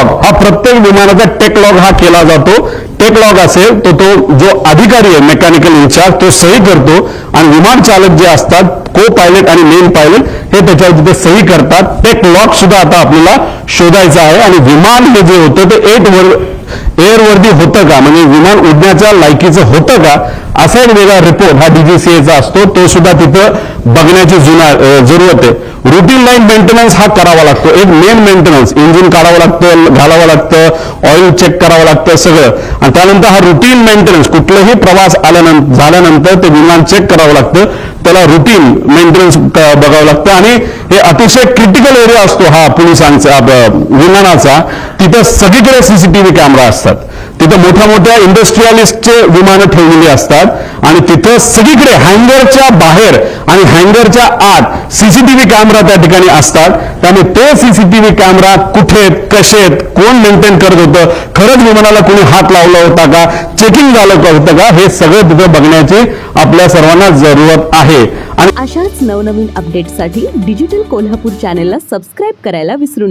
Log हा प्रत्येक विमानाचा टेक लॉग हा केला जातो. टेक लॉग असेल तो जो अधिकारी आहे मेकॅनिकल इन्चार्ज तो सही करतो आणि विमान चालक जे असतात को पायलट आणि मेन पायलट हे त्याच्यावर तिथे सही करतात. टेक लॉग सुद्धा आता आपल्याला शोधायचा आहे आणि विमान हे जे होतं ते एअरवर्दी होतं का म्हणजे विमान उडण्याच्या लायकीचं होतं का असा एक वेगळा रिपोर्ट हा DGCAचा असतो. तो सुद्धा तिथं बघण्याची जरूरत आहे. रुटीन लाईन मेंटेनन्स हा करावा लागतो. एक मेन मेंटेनन्स इंजिन काढावं लागतं घालावं लागतं ऑइल चेक करावं लागतं सगळं आणि त्यानंतर हा रुटीन मेंटेनन्स कुठलाही प्रवास झाल्यानंतर ते विमान चेक करावं लागतं. त्याला रुटीन मेंटेनन्स बघावं लागतं आणि हे अतिशय क्रिटिकल एरिया असतो हा पोलिसांचा विमानाचा. तिथं सगळीकडे CCTV कॅमेरा असतात. तिथं मोठ्या मोठ्या इंडस्ट्रियलिस्टचे विमानं ठेवलेली असतात आणि तिथं सगळीकडे हँगरच्या बाहेर आणि हँगरच्या आत CCTV कॅमेरा त्या ठिकाणी असतात. त्यामुळे ते CCTV कॅमेरा कुठे आहेत कसे आहेत कोण मेंटेन करत होतं खरंच विमानाला कोणी हात लावला होता का चेकिंग झालं होतं का हे सगळं तिथं बघण्याची आपल्या सर्वांना जरूरत आहे. आणि अशाच नवनवीन अपडेट्ससाठी डिजिटल कोल्हापूर चॅनेलला सबस्क्राईब करायला विसरू नका.